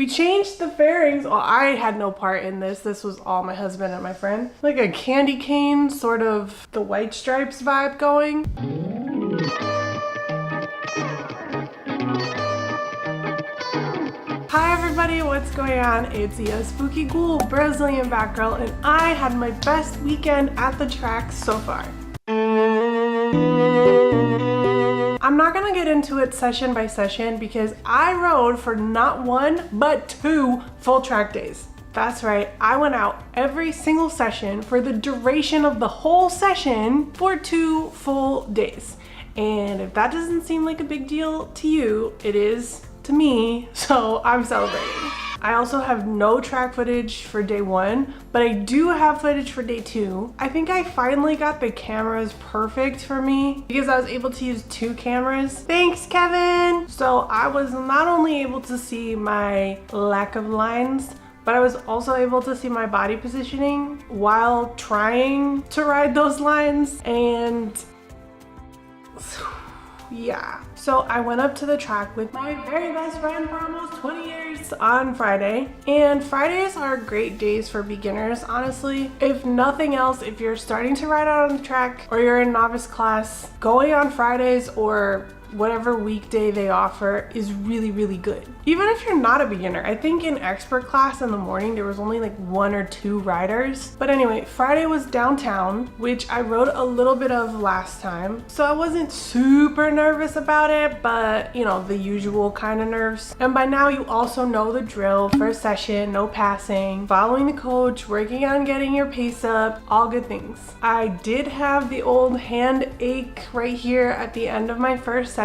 We changed the fairings. Well, I had no part in this. This was all my husband and my friend. Like a candy cane, sort of the White Stripes vibe going. Hi everybody, what's going on? It's your spooky ghoul Brazilian Batgirl, and I had my best weekend at the track so far. I'm not gonna get into it session by session because I rode for not one, but 2 full track days. That's right, I went out every single session for the duration of the whole session for 2 full days. And if that doesn't seem like a big deal to you, it is to me, so I'm celebrating. I also have no track footage for day 1, but I do have footage for day 2. I think I finally got the cameras perfect for me because I was able to use 2 cameras. Thanks, Kevin! So I was not only able to see my lack of lines, but I was also able to see my body positioning while trying to ride those lines, and yeah. So I went up to the track with my very best friend for almost 20 years on Friday. And Fridays are great days for beginners, honestly. If nothing else, if you're starting to ride out on the track or you're in novice class, going on Fridays or whatever weekday they offer is really, really good. Even if you're not a beginner, I think in expert class in the morning, there was only like 1 or 2 riders. But anyway, Friday was downtown, which I rode a little bit of last time. So I wasn't super nervous about it, but you know, the usual kind of nerves. And by now you also know the drill. First session, no passing, following the coach, working on getting your pace up, all good things. I did have the old hand ache right here at the end of my first session.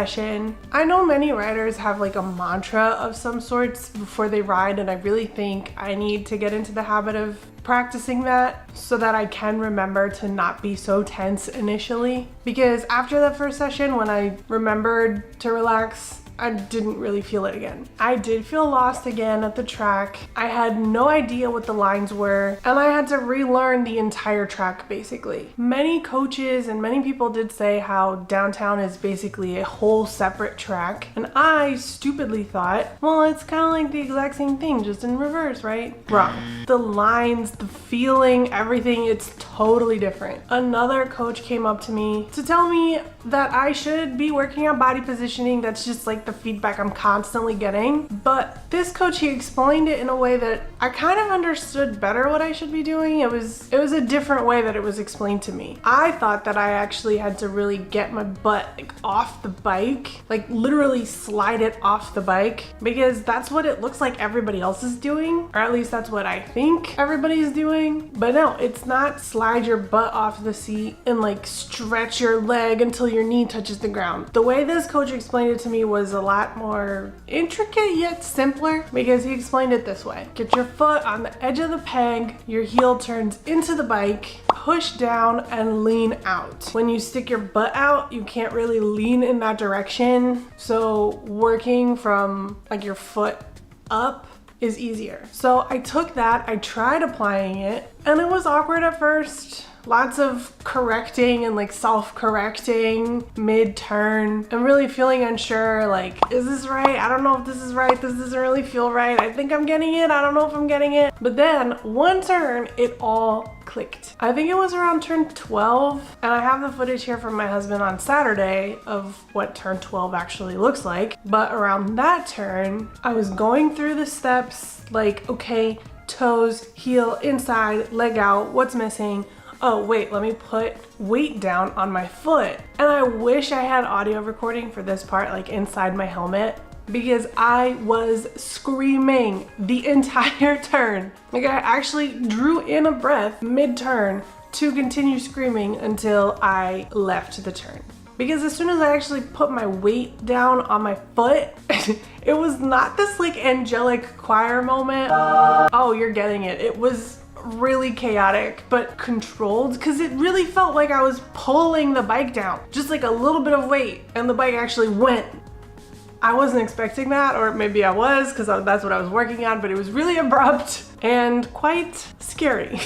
I know many riders have like a mantra of some sorts before they ride, and I really think I need to get into the habit of practicing that so that I can remember to not be so tense initially. Because after that first session, when I remembered to relax, I didn't really feel it again. I did feel lost again at the track. I had no idea what the lines were, and I had to relearn the entire track basically. Many coaches and many people did say how downtown is basically a whole separate track, and I stupidly thought, well, it's kind of like the exact same thing, just in reverse, right? Wrong. The lines, the feeling, everything, it's totally different. Another coach came up to me to tell me that I should be working on body positioning. That's just like the feedback I'm constantly getting. But this coach, he explained it in a way that I kind of understood better what I should be doing. It was a different way that it was explained to me. I thought that I actually had to really get my butt like off the bike, like literally slide it off the bike, because that's what it looks like everybody else is doing, or at least that's what I think everybody's doing. But no, it's not slide your butt off the seat and like stretch your leg until your knee touches the ground. The way this coach explained it to me was a lot more intricate yet simpler, because he explained it this way. Get your foot on the edge of the peg, your heel turns into the bike, push down and lean out. When you stick your butt out, you can't really lean in that direction. So working from like your foot up is easier. So I took that, I tried applying it, and it was awkward at first. Lots of correcting and like self-correcting mid-turn and really feeling unsure, like, is this right? I don't know if this is right. This doesn't really feel right. I think I'm getting it. I don't know if I'm getting it. But then one turn, it all clicked. I think it was around turn 12, and I have the footage here from my husband on Saturday of what turn 12 actually looks like. But around that turn, I was going through the steps like, okay, toes, heel, inside, leg out, what's missing? Oh wait, let me put weight down on my foot. And I wish I had audio recording for this part, like inside my helmet, because I was screaming the entire turn. Like I actually drew in a breath mid-turn to continue screaming until I left the turn. Because as soon as I actually put my weight down on my foot, it was not this like angelic choir moment. Oh, you're getting it. It was really chaotic but controlled, because it really felt like I was pulling the bike down, just like a little bit of weight, and the bike actually went. I wasn't expecting that, or maybe I was, because that's what I was working on, but it was really abrupt and quite scary.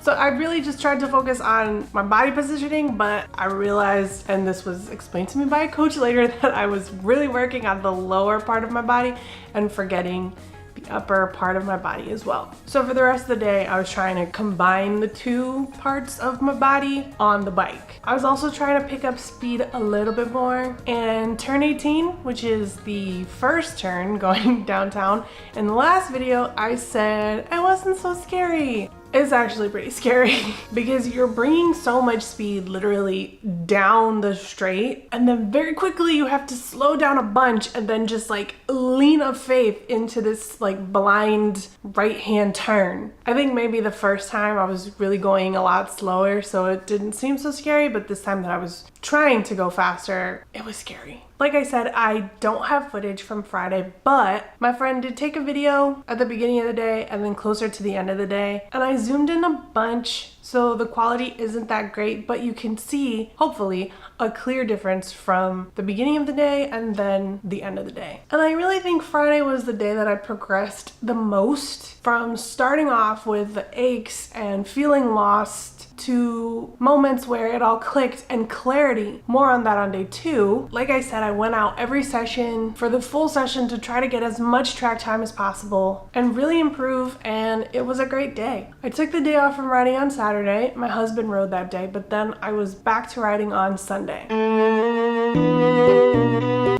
So I really just tried to focus on my body positioning, but I realized, and this was explained to me by a coach later, that I was really working on the lower part of my body and forgetting the upper part of my body as well. So for the rest of the day, I was trying to combine the two parts of my body on the bike. I was also trying to pick up speed a little bit more, and turn 18, which is the first turn going downtown, in the last video I said it wasn't so scary. It's actually pretty scary because you're bringing so much speed literally down the straight, and then very quickly you have to slow down a bunch and then just like lean of faith into this like blind right hand turn. I think maybe the first time I was really going a lot slower, so it didn't seem so scary, but this time that I was trying to go faster, it was scary. Like I said, I don't have footage from Friday, but my friend did take a video at the beginning of the day and then closer to the end of the day, and I zoomed in a bunch, so the quality isn't that great, but you can see, hopefully, a clear difference from the beginning of the day and then the end of the day. And I really think Friday was the day that I progressed the most, from starting off with the aches and feeling lost to moments where it all clicked and clarity. More on that on day 2. Like I said, I went out every session for the full session to try to get as much track time as possible and really improve, and it was a great day. I took the day off from riding on Saturday. My husband rode that day, but then I was back to riding on Sunday.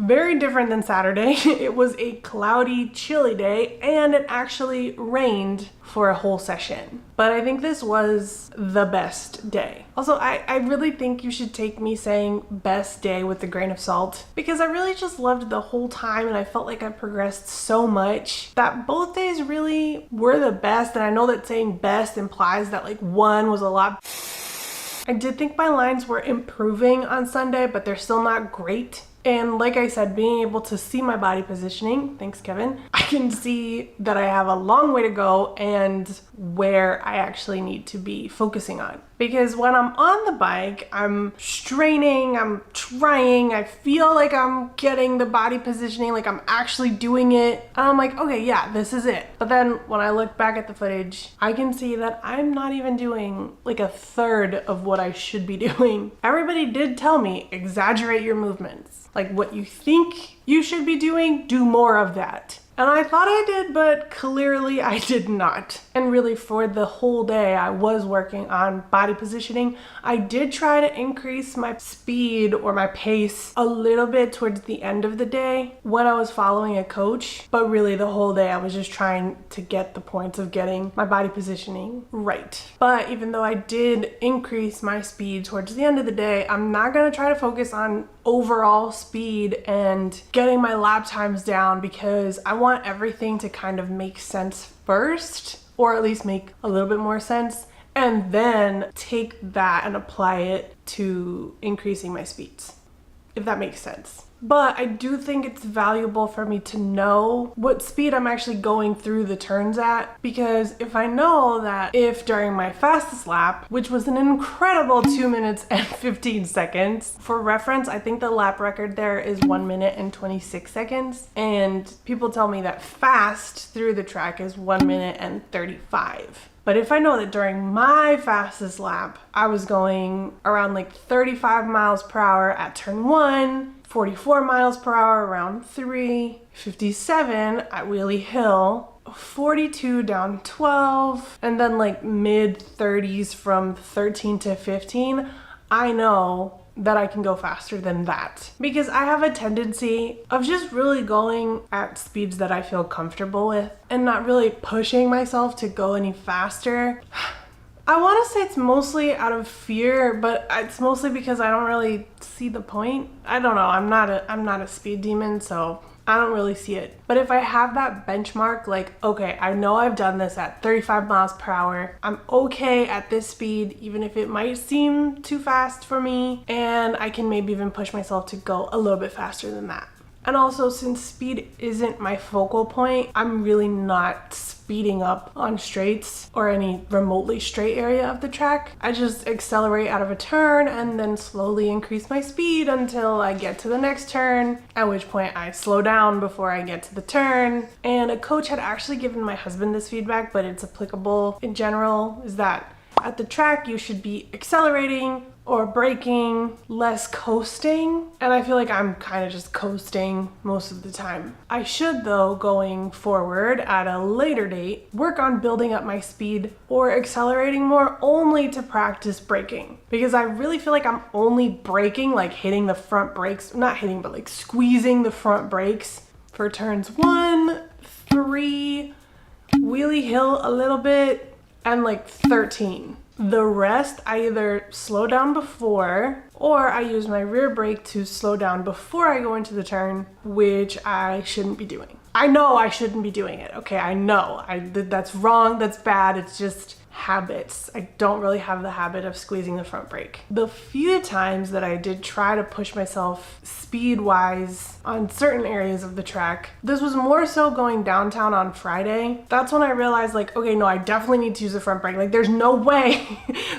Very different than Saturday. It was a cloudy, chilly day, and it actually rained for a whole session. But I think this was the best day. Also, I really think you should take me saying best day with a grain of salt, because I really just loved the whole time, and I felt like I progressed so much that both days really were the best. And I know that saying best implies that like one was a lot. I did think my lines were improving on Sunday, but they're still not great. And like I said, being able to see my body positioning, thanks Kevin, I can see that I have a long way to go and where I actually need to be focusing on. Because when I'm on the bike, I'm straining, I'm trying, I feel like I'm getting the body positioning, like I'm actually doing it. And I'm like, okay, yeah, this is it. But then when I look back at the footage, I can see that I'm not even doing like a third of what I should be doing. Everybody did tell me, exaggerate your movements. Like what you think you should be doing, do more of that. And I thought I did, but clearly I did not. And really for the whole day, I was working on body positioning. I did try to increase my speed or my pace a little bit towards the end of the day when I was following a coach, but really the whole day I was just trying to get the points of getting my body positioning right. But even though I did increase my speed towards the end of the day, I'm not gonna try to focus on overall speed and getting my lap times down, because I want everything to kind of make sense first, or at least make a little bit more sense, and then take that and apply it to increasing my speeds, if that makes sense. But I do think it's valuable for me to know what speed I'm actually going through the turns at, because if I know that if during my fastest lap, which was an incredible 2 minutes and 15 seconds, for reference, I think the lap record there is 1 minute and 26 seconds. And people tell me that fast through the track is 1 minute and 35. But if I know that during my fastest lap, I was going around like 35 miles per hour at turn 1, 44 miles per hour around 3, 57 at Wheelie Hill, 42 down 12, and then like mid 30s from 13 to 15, I know that I can go faster than that, because I have a tendency of just really going at speeds that I feel comfortable with and not really pushing myself to go any faster. I want to say it's mostly out of fear, but it's mostly because I don't really see the point. I don't know. I'm not a speed demon, so I don't really see it. But if I have that benchmark, like, okay, I know I've done this at 35 miles per hour. I'm okay at this speed, even if it might seem too fast for me, and I can maybe even push myself to go a little bit faster than that. And also, since speed isn't my focal point, I'm really not speeding up on straights or any remotely straight area of the track. I just accelerate out of a turn and then slowly increase my speed until I get to the next turn, at which point I slow down before I get to the turn. And a coach had actually given my husband this feedback, but it's applicable in general, is that At the track, you should be accelerating or braking, less coasting. And I feel like I'm kind of just coasting most of the time. I should, though, going forward at a later date, work on building up my speed or accelerating more only to practice braking. Because I really feel like I'm only braking, like hitting the front brakes, not hitting, but like squeezing the front brakes for turns 1, 3, wheelie hill a little bit, and like 13. The rest, I either slow down before or I use my rear brake to slow down before I go into the turn, which I shouldn't be doing. I know I shouldn't be doing it. Okay, I know. That's wrong, that's bad. It's just habits. I don't really have the habit of squeezing the front brake. The few times that I did try to push myself speed-wise on certain areas of the track, this was more so going downtown on Friday. That's when I realized, like, okay, no, I definitely need to use the front brake. Like, there's no way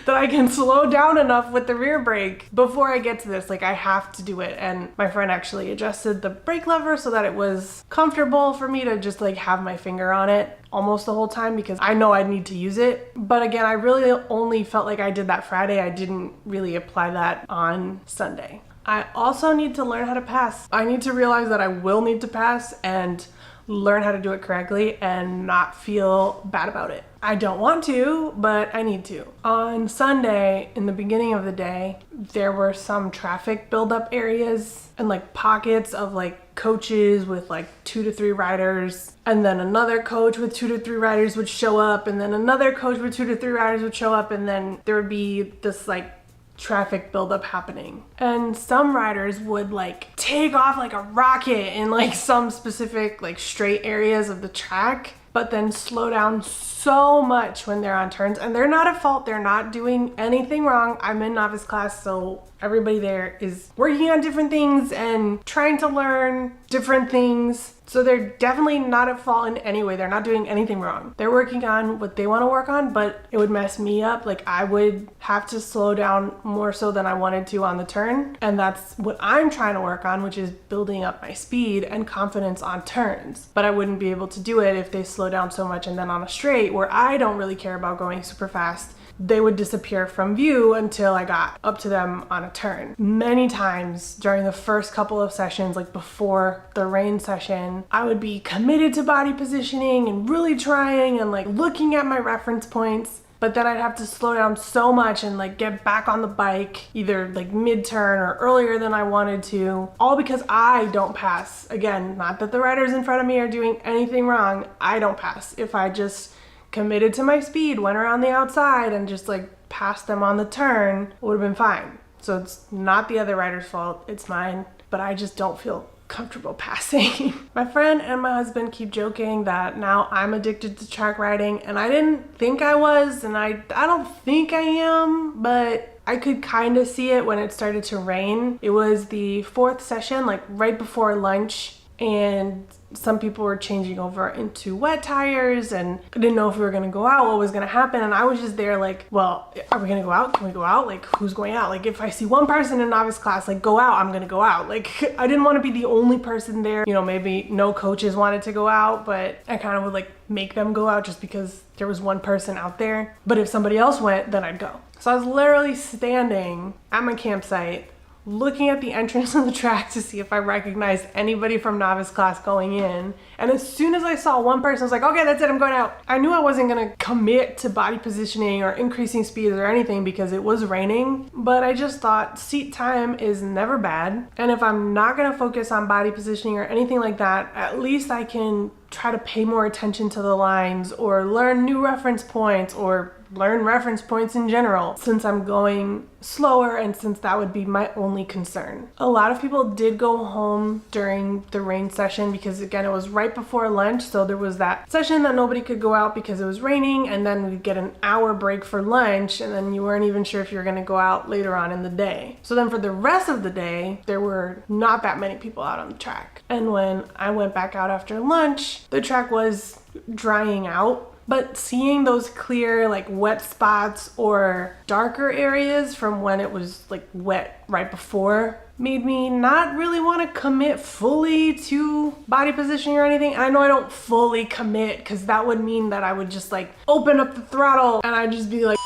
that I can slow down enough with the rear brake before I get to this. Like, I have to do it. And my friend actually adjusted the brake lever so that it was comfortable for me to just like have my finger on it almost the whole time, because I know I'd need to use it. But again, I really only felt like I did that Friday. I didn't really apply that on Sunday. I also need to learn how to pass. I need to realize that I will need to pass and learn how to do it correctly and not feel bad about it. I don't want to, but I need to. On Sunday, in the beginning of the day, there were some traffic buildup areas and like pockets of like coaches with like 2 to 3 riders, and then another coach with 2 to 3 riders would show up, and then another coach with 2 to 3 riders would show up, and then there would be this like traffic buildup happening. And some riders would like take off like a rocket in like some specific like straight areas of the track, but then slow down so much when they're on turns. And they're not at fault. They're not doing anything wrong. I'm in novice class, so everybody there is working on different things and trying to learn different things. So they're definitely not at fault in any way. They're not doing anything wrong. They're working on what they want to work on, but it would mess me up. Like, I would have to slow down more so than I wanted to on the turn. And that's what I'm trying to work on, which is building up my speed and confidence on turns. But I wouldn't be able to do it if they slow down so much, and then on a straight where I don't really care about going super fast, they would disappear from view until I got up to them on a turn. Many times during the first couple of sessions, like before the rain session, I would be committed to body positioning and really trying and like looking at my reference points, but then I'd have to slow down so much and like get back on the bike either like mid-turn or earlier than I wanted to, all because I don't pass. Again, not that the riders in front of me are doing anything wrong. I don't pass. If I just committed to my speed, went around the outside and just like passed them on the turn, it would have been fine. So it's not the other rider's fault, it's mine, but I just don't feel comfortable passing. My friend and my husband keep joking that now I'm addicted to track riding, and I didn't think I was, and I don't think I am, but I could kind of see it when it started to rain. It was the 4th session, like right before lunch, and some people were changing over into wet tires, and I didn't know if we were gonna go out, what was gonna happen, and I was just there like, well, are we gonna go out? Can we go out? Like, who's going out? Like, if I see one person in novice class, like, go out, I'm gonna go out. Like, I didn't want to be the only person there. You know, maybe no coaches wanted to go out, but I kind of would like make them go out just because there was one person out there. But if somebody else went, then I'd go. So I was literally standing at my campsite looking at the entrance of the track to see if I recognized anybody from novice class going in. And as soon as I saw one person, I was like, okay, that's it, I'm going out. I knew I wasn't gonna commit to body positioning or increasing speed or anything because it was raining, but I just thought seat time is never bad. And if I'm not gonna focus on body positioning or anything like that, at least I can try to pay more attention to the lines or learn new reference points or learn reference points in general, since I'm going slower and since that would be my only concern. A lot of people did go home during the rain session because, again, it was right before lunch, so there was that session that nobody could go out because it was raining, and then we'd get an hour break for lunch, and then you weren't even sure if you were going to go out later on in the day. So then for the rest of the day, there were not that many people out on the track. And when I went back out after lunch, the track was drying out. But seeing those clear like wet spots or darker areas from when it was like wet right before made me not really want to commit fully to body positioning or anything. And I know I don't fully commit because that would mean that I would just like open up the throttle and I'd just be like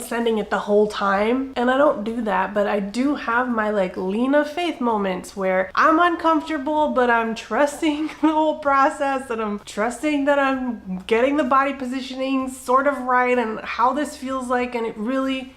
sending it the whole time, and I don't do that, but I do have my like lean of faith moments where I'm uncomfortable, but I'm trusting the whole process, and I'm trusting that I'm getting the body positioning sort of right and how this feels like, and it really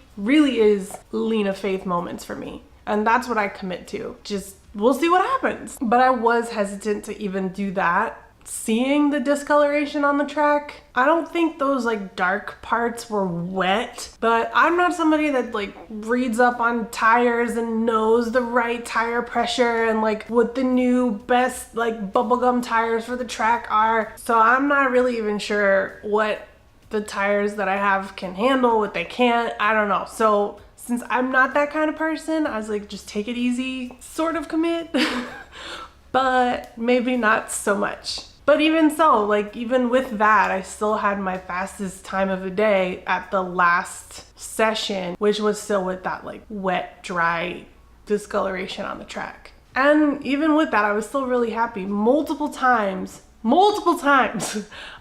is lean of faith moments for me. And that's what I commit to. Just we'll see what happens. But I was hesitant to even do that. Seeing the discoloration on the track, I don't think those like dark parts were wet, but I'm not somebody that like reads up on tires and knows the right tire pressure and like what the new best like bubblegum tires for the track are. So I'm not really even sure what the tires that I have can handle, what they can't. I don't know. So since I'm not that kind of person, I was like, just take it easy, sort of commit, but maybe not so much. But even so, like even with that, I still had my fastest time of the day at the last session, which was still with that like wet, dry discoloration on the track. And even with that, I was still really happy. Multiple times,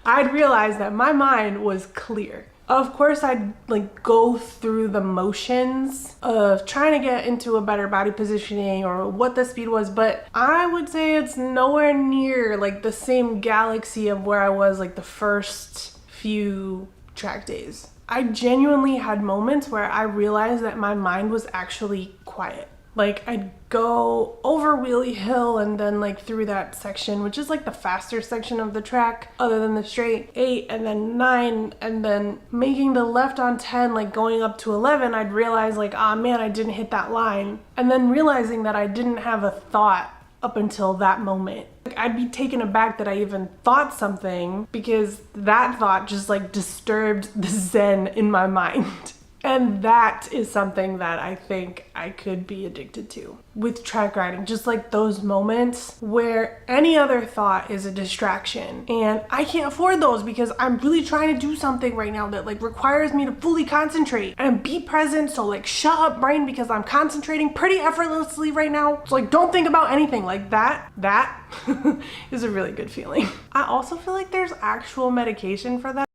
I'd realized that my mind was clear. Of course, I'd like go through the motions of trying to get into a better body positioning or what the speed was, but I would say it's nowhere near like the same galaxy of where I was like the first few track days. I genuinely had moments where I realized that my mind was actually quiet. Like I'd go over Wheelie Hill and then like through that section, which is like the faster section of the track other than the straight 8 and then 9, and then making the left on 10, like going up to 11, I'd realize like, ah man, I didn't hit that line. And then realizing that I didn't have a thought up until that moment. Like I'd be taken aback that I even thought something because that thought just like disturbed the zen in my mind. And that is something that I think I could be addicted to with track riding. Just like those moments where any other thought is a distraction. And I can't afford those because I'm really trying to do something right now that like requires me to fully concentrate and be present. So like shut up brain because I'm concentrating pretty effortlessly right now. So like don't think about anything like that. That is a really good feeling. I also feel like there's actual medication for that.